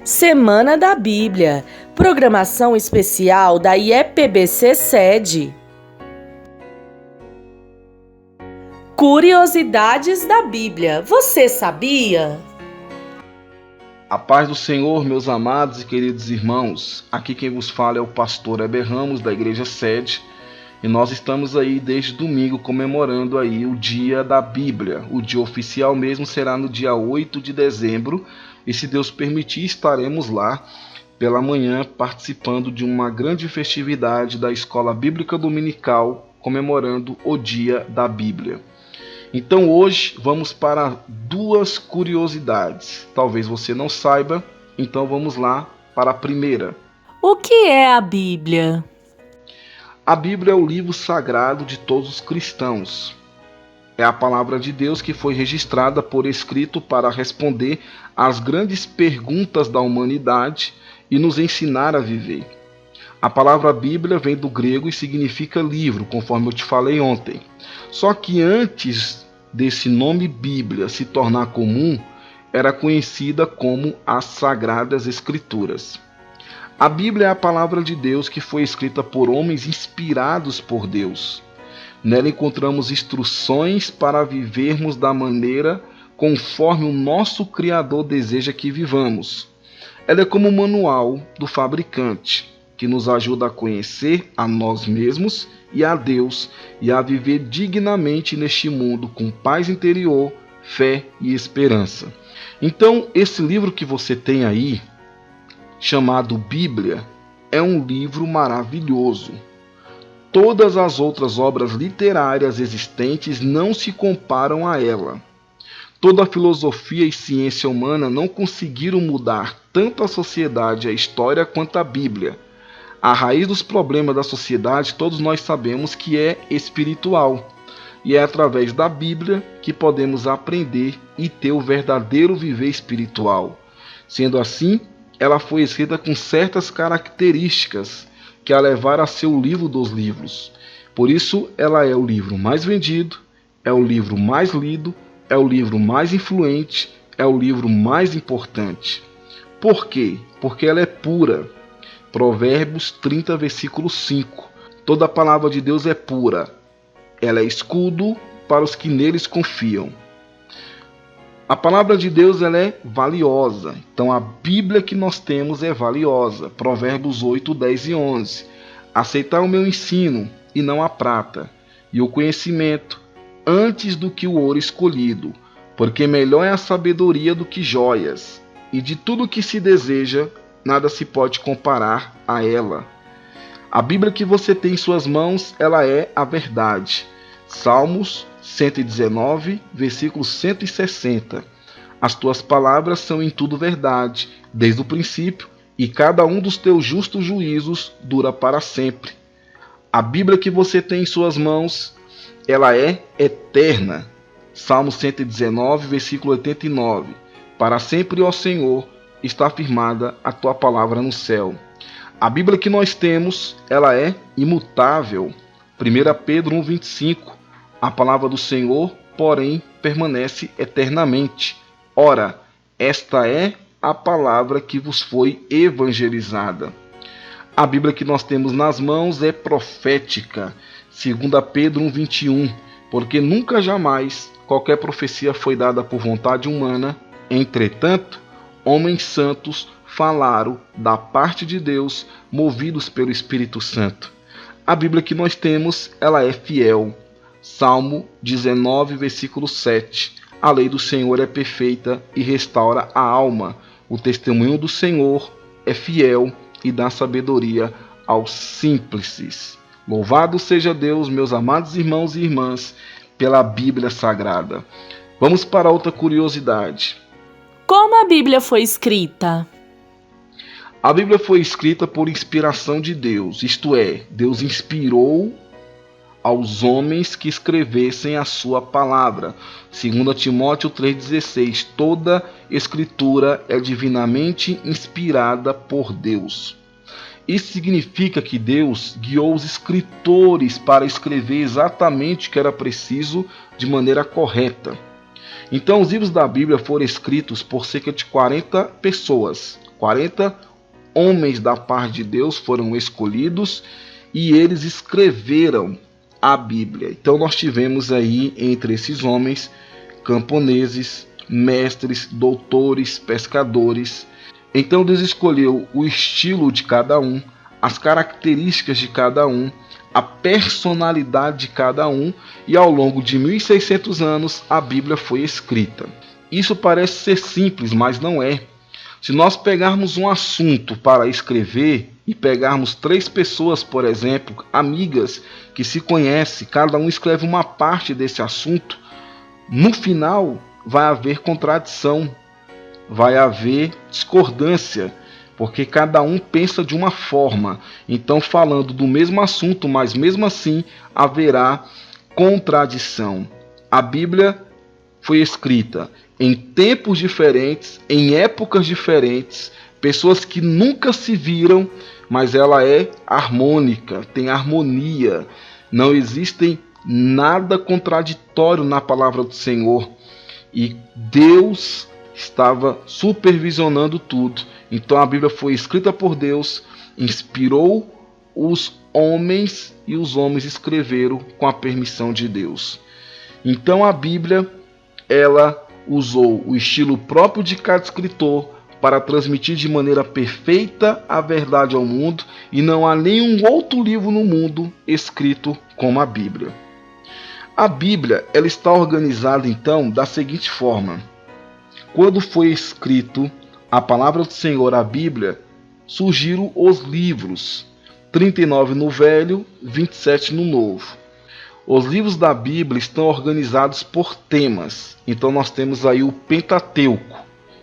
Semana da Bíblia, programação especial da IEPBC Sede. Curiosidades da Bíblia, você sabia? A paz do Senhor, meus amados e queridos irmãos. Aqui quem vos fala é o pastor Heber Ramos, da Igreja Sede. E nós estamos aí desde domingo comemorando aí o Dia da Bíblia. O dia oficial mesmo será no dia 8 de dezembro. E se Deus permitir, estaremos lá pela manhã participando de uma grande festividade da Escola Bíblica Dominical, comemorando o Dia da Bíblia. Então hoje vamos para duas curiosidades. Talvez você não saiba, então vamos lá para a primeira. O que é a Bíblia? A Bíblia é o livro sagrado de todos os cristãos. É a palavra de Deus que foi registrada por escrito para responder às grandes perguntas da humanidade e nos ensinar a viver. A palavra Bíblia vem do grego e significa livro, conforme eu te falei ontem. Só que antes desse nome Bíblia se tornar comum, era conhecida como as Sagradas Escrituras. A Bíblia é a palavra de Deus que foi escrita por homens inspirados por Deus. Nela encontramos instruções para vivermos da maneira conforme o nosso Criador deseja que vivamos. Ela é como um manual do fabricante, que nos ajuda a conhecer a nós mesmos e a Deus e a viver dignamente neste mundo com paz interior, fé e esperança. Então, esse livro que você tem aí, chamado Bíblia, é um livro maravilhoso. Todas as outras obras literárias existentes não se comparam a ela. Toda a filosofia e ciência humana não conseguiram mudar tanto a sociedade e a história quanto a Bíblia. A raiz dos problemas da sociedade, todos nós sabemos que é espiritual. E é através da Bíblia que podemos aprender e ter o verdadeiro viver espiritual. Sendo assim, ela foi escrita com certas características que a levaram a ser o livro dos livros. Por isso, ela é o livro mais vendido, é o livro mais lido, é o livro mais influente, é o livro mais importante. Por quê? Porque ela é pura. Provérbios 30, versículo 5. Toda a palavra de Deus é pura. Ela é escudo para os que neles confiam. A palavra de Deus ela é valiosa. Então a Bíblia que nós temos é valiosa. Provérbios 8, 10 e 11. Aceitar o meu ensino e não a prata, e o conhecimento antes do que o ouro escolhido, porque melhor é a sabedoria do que joias, e de tudo que se deseja, nada se pode comparar a ela. A Bíblia que você tem em suas mãos, ela é a verdade. Salmos 119, versículo 160. As tuas palavras são em tudo verdade, desde o princípio, e cada um dos teus justos juízos dura para sempre. A Bíblia que você tem em suas mãos, ela é eterna. Salmo 119, versículo 89. Para sempre, ó Senhor, está firmada a tua palavra no céu. A Bíblia que nós temos, ela é imutável. 1 Pedro 1,25. A palavra do Senhor, porém, permanece eternamente. Ora, esta é a palavra que vos foi evangelizada. A Bíblia que nós temos nas mãos é profética. 2 Pedro 1,21. Porque nunca jamais qualquer profecia foi dada por vontade humana. Entretanto, homens santos falaram da parte de Deus, movidos pelo Espírito Santo. A Bíblia que nós temos, ela é fiel. Salmo 19, versículo 7. A lei do Senhor é perfeita e restaura a alma. O testemunho do Senhor é fiel e dá sabedoria aos simples. Louvado seja Deus, meus amados irmãos e irmãs, pela Bíblia Sagrada. Vamos para outra curiosidade. Como a Bíblia foi escrita? A Bíblia foi escrita por inspiração de Deus, isto é, Deus inspirou aos homens que escrevessem a sua palavra. 2 Timóteo 3,16. Toda escritura é divinamente inspirada por Deus. Isso significa que Deus guiou os escritores para escrever exatamente o que era preciso de maneira correta. Então, os livros da Bíblia foram escritos por cerca de 40 pessoas. 40 homens da parte de Deus foram escolhidos e eles escreveram a Bíblia. Então nós tivemos aí entre esses homens camponeses, mestres, doutores, pescadores. Então Deus escolheu o estilo de cada um, as características de cada um, a personalidade de cada um, e ao longo de 1600 anos a Bíblia foi escrita. Isso parece ser simples, mas não é. Se nós pegarmos um assunto para escrever e pegarmos 3 pessoas, por exemplo, amigas que se conhecem, cada um escreve uma parte desse assunto, no final vai haver contradição, vai haver discordância, porque cada um pensa de uma forma. Então, falando do mesmo assunto, mas mesmo assim haverá contradição. A Bíblia foi escrita em tempos diferentes, em épocas diferentes, pessoas que nunca se viram, mas ela é harmônica, tem harmonia. Não existem nada contraditório na palavra do Senhor. E Deus estava supervisionando tudo. Então a Bíblia foi escrita por Deus, inspirou os homens e os homens escreveram com a permissão de Deus. Então a Bíblia, ela usou o estilo próprio de cada escritor para transmitir de maneira perfeita a verdade ao mundo, e não há nenhum outro livro no mundo escrito como a Bíblia. A Bíblia, ela está organizada então da seguinte forma: quando foi escrito a palavra do Senhor, a Bíblia, surgiram os livros, 39 no Velho, 27 no Novo. Os livros da Bíblia estão organizados por temas. Então nós temos aí o Pentateuco,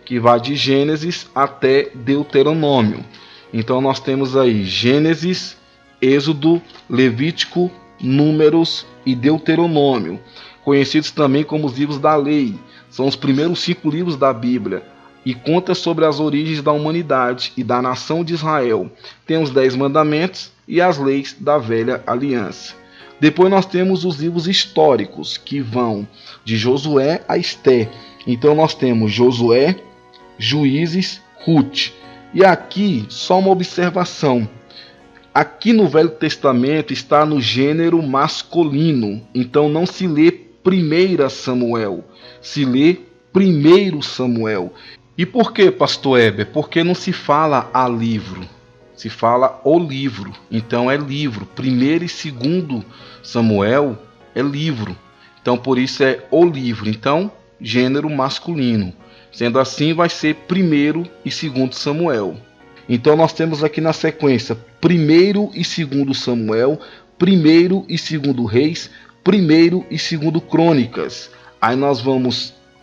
que vai de Gênesis até Deuteronômio. Então nós temos aí Gênesis, Êxodo, Levítico, Números e Deuteronômio, conhecidos também como os livros da lei. São os primeiros 5 livros da Bíblia e conta sobre as origens da humanidade e da nação de Israel. Tem os 10 mandamentos e as leis da velha aliança. Depois nós temos os livros históricos, que vão de Josué a Esté. Então nós temos Josué, Juízes, Ruth. E aqui só uma observação. Aqui no Velho Testamento está no gênero masculino. Então não se lê 1 Samuel, se lê 1 Samuel. E por que, pastor Heber? Porque não se fala a livro, se fala o livro. Então é livro. 1 e 2 Samuel é livro. Então por isso é o livro. Então, gênero masculino. Sendo assim, vai ser 1 e 2 Samuel. Então nós temos aqui na sequência 1 e 2 Samuel, 1 e 2 Reis, 1 e 2 Crônicas. Aí nós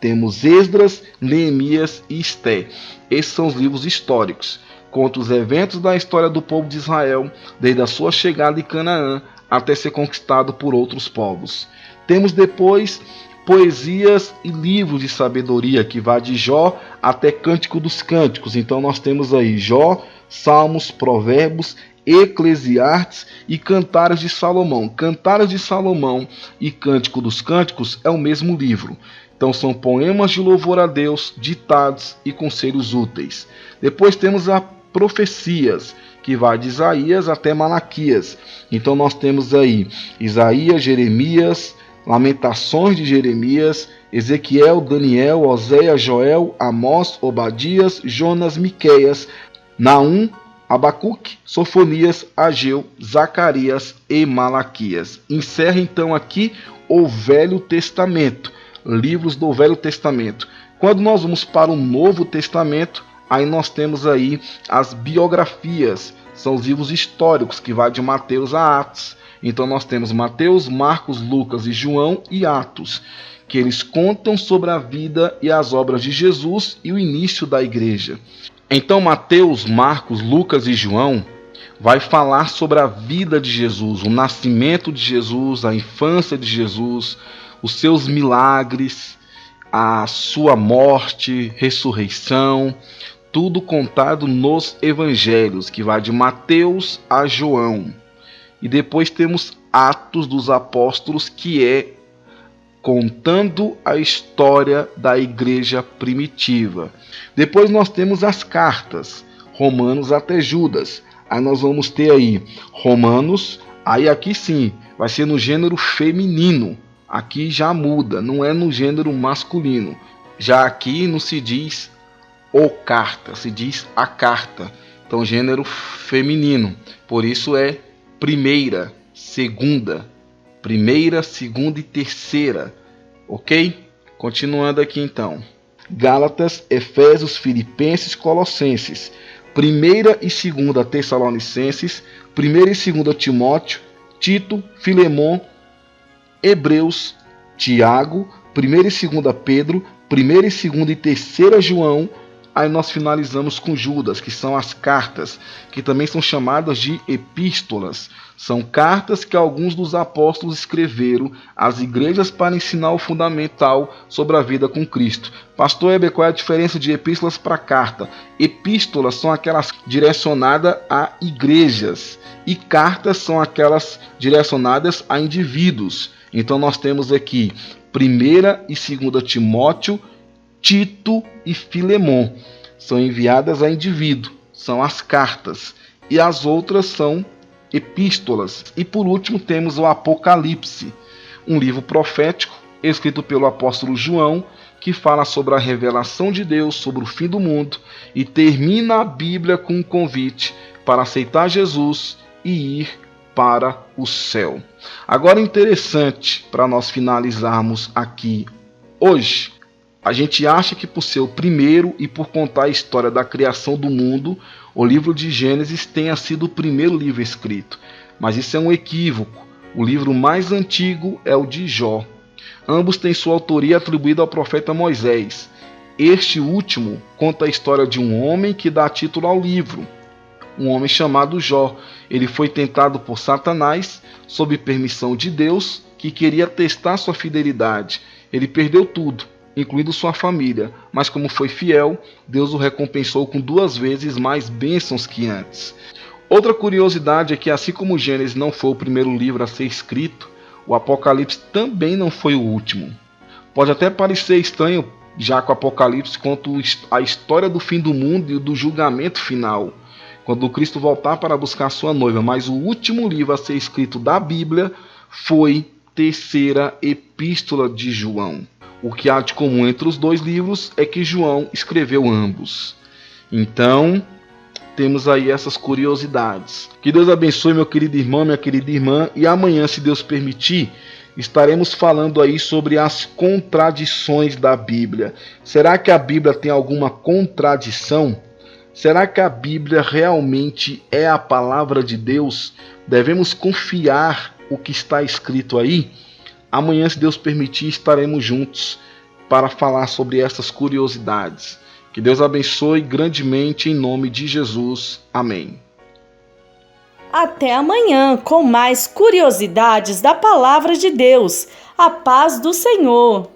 temos Esdras, Neemias e Esté. Esses são os livros históricos. Conta os eventos da história do povo de Israel, desde a sua chegada em Canaã até ser conquistado por outros povos. Temos depois poesias e livros de sabedoria, que vai de Jó até Cântico dos Cânticos. Então nós temos aí Jó, Salmos, Provérbios, Eclesiastes e Cantares de Salomão. Cantares de Salomão e Cântico dos Cânticos é o mesmo livro. Então são poemas de louvor a Deus, ditados e conselhos úteis. Depois temos as profecias, que vai de Isaías até Malaquias. Então nós temos aí Isaías, Jeremias, Lamentações de Jeremias, Ezequiel, Daniel, Oséias, Joel, Amós, Obadias, Jonas, Miqueias, Naum, Abacuque, Sofonias, Ageu, Zacarias e Malaquias. Encerra então aqui o Velho Testamento, livros do Velho Testamento. Quando nós vamos para o Novo Testamento, aí nós temos aí as biografias, são os livros históricos, que vai de Mateus a Atos. Então nós temos Mateus, Marcos, Lucas e João e Atos, que eles contam sobre a vida e as obras de Jesus e o início da igreja. Então Mateus, Marcos, Lucas e João vai falar sobre a vida de Jesus, o nascimento de Jesus, a infância de Jesus, os seus milagres, a sua morte, ressurreição, tudo contado nos evangelhos, que vai de Mateus a João. E depois temos Atos dos Apóstolos, que é contando a história da igreja primitiva. Depois nós temos as cartas, Romanos até Judas. Aí nós vamos ter aí Romanos, aí aqui sim, vai ser no gênero feminino. Aqui já muda, não é no gênero masculino. Já aqui não se diz o carta, se diz a carta. Então gênero feminino. Por isso é primeira, segunda e terceira. Ok? Continuando aqui então. Gálatas, Efésios, Filipenses, Colossenses. Primeira e segunda Tessalonicenses. Primeira e segunda Timóteo, Tito, Filemon, Hebreus, Tiago. Primeira e segunda Pedro. Primeira e segunda e terceira João. Aí nós finalizamos com Judas, que são as cartas, que também são chamadas de epístolas. São cartas que alguns dos apóstolos escreveram às igrejas para ensinar o fundamental sobre a vida com Cristo. Pastor Heber, qual é a diferença de epístolas para carta? Epístolas são aquelas direcionadas a igrejas e cartas são aquelas direcionadas a indivíduos. Então nós temos aqui 1ª e 2ª Timóteo, Tito e Filemon. São enviadas a indivíduo, são as cartas. E as outras são epístolas. E por último temos o Apocalipse, um livro profético escrito pelo apóstolo João, que fala sobre a revelação de Deus, sobre o fim do mundo, e termina a Bíblia com um convite para aceitar Jesus e ir para o céu. Agora interessante para nós finalizarmos aqui hoje. A gente acha que por ser o primeiro e por contar a história da criação do mundo, o livro de Gênesis tenha sido o primeiro livro escrito. Mas isso é um equívoco. O livro mais antigo é o de Jó. Ambos têm sua autoria atribuída ao profeta Moisés. Este último conta a história de um homem que dá título ao livro. Um homem chamado Jó. Ele foi tentado por Satanás, sob permissão de Deus, que queria testar sua fidelidade. Ele perdeu tudo, incluindo sua família, mas como foi fiel, Deus o recompensou com 2 vezes mais bênçãos que antes. Outra curiosidade é que, assim como Gênesis não foi o primeiro livro a ser escrito, o Apocalipse também não foi o último. Pode até parecer estranho, já que o Apocalipse conta a história do fim do mundo e do julgamento final, quando Cristo voltar para buscar sua noiva, mas o último livro a ser escrito da Bíblia foi Terceira Epístola de João. O que há de comum entre os 2 livros é que João escreveu ambos. Então, temos aí essas curiosidades. Que Deus abençoe, meu querido irmão, minha querida irmã. E amanhã, se Deus permitir, estaremos falando aí sobre as contradições da Bíblia. Será que a Bíblia tem alguma contradição? Será que a Bíblia realmente é a palavra de Deus? Devemos confiar o que está escrito aí? Amanhã, se Deus permitir, estaremos juntos para falar sobre essas curiosidades. Que Deus abençoe grandemente em nome de Jesus. Amém. Até amanhã com mais curiosidades da Palavra de Deus. A paz do Senhor.